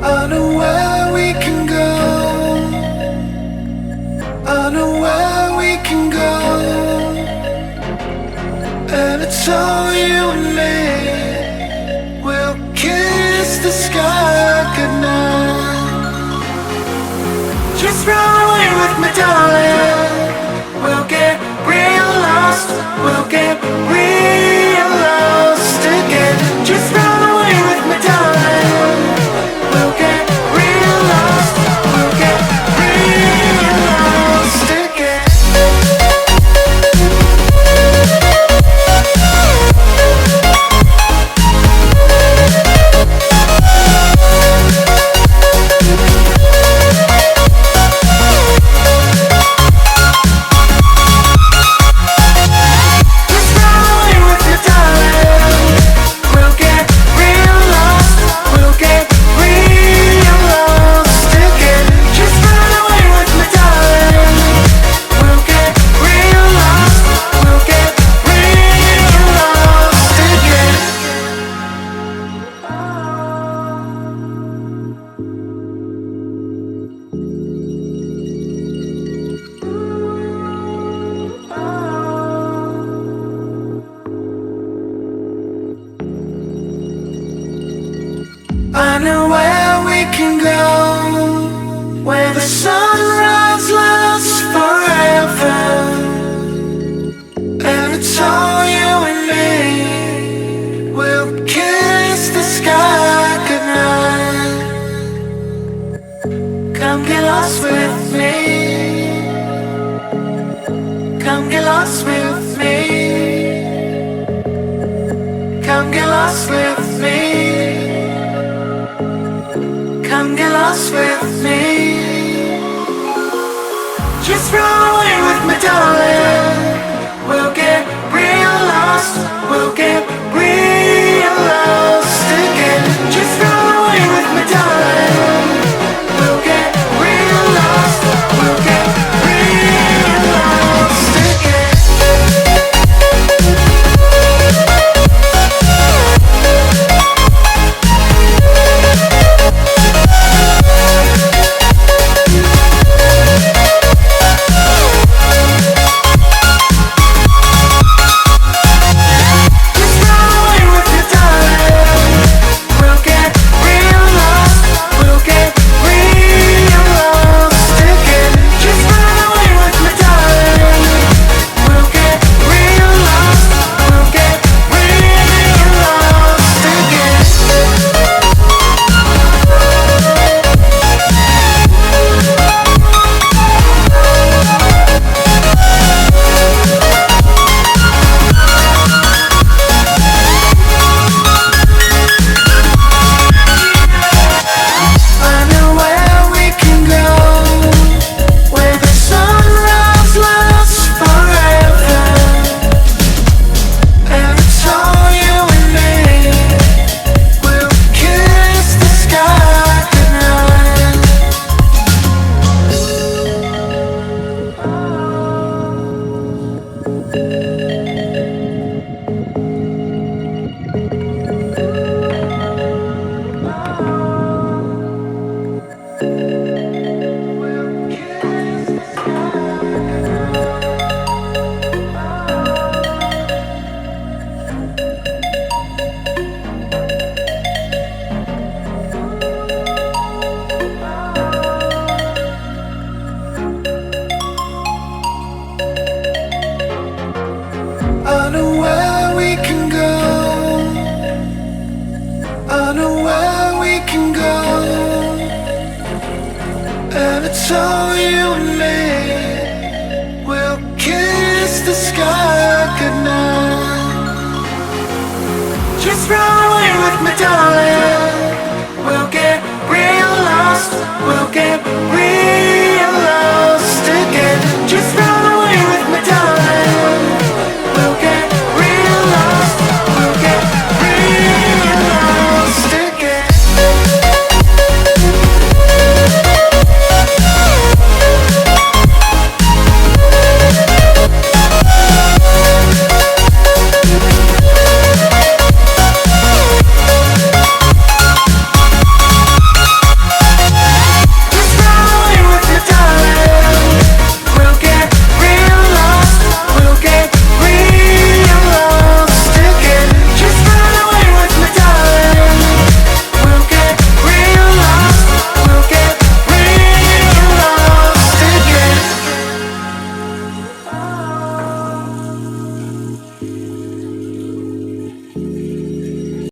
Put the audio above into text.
I know where we can go. I know where we can go. And it's all you and me. We'll kiss the sky goodnight. Just run away with me, darling. We'll get real lost. We'll get real lost again. Just run away with me, darling. We'll get real lost. We'll get real lost again. Just run away with me, darling. We'll get real lost. We'll get real lost again. Just run away with me, darling. We'll get real lost. We'll get real lost again. I know where we can go, where the sunrise lasts forever. And it's all you and me. We'll kiss the sky goodnight. Come get lost with me. Come get lost with me. Come get lost with me. Come get lost with me. Just run away with me, darling. We'll get real lost. We'll get real lost again. Just run away with me, darling. We'll get real lost. We'll get real lost again. I know where we can go. I know where we can go. And it's all you and me. We'll kiss the sky goodnight. Just run away with me, darling. We'll get real lost. We'll get real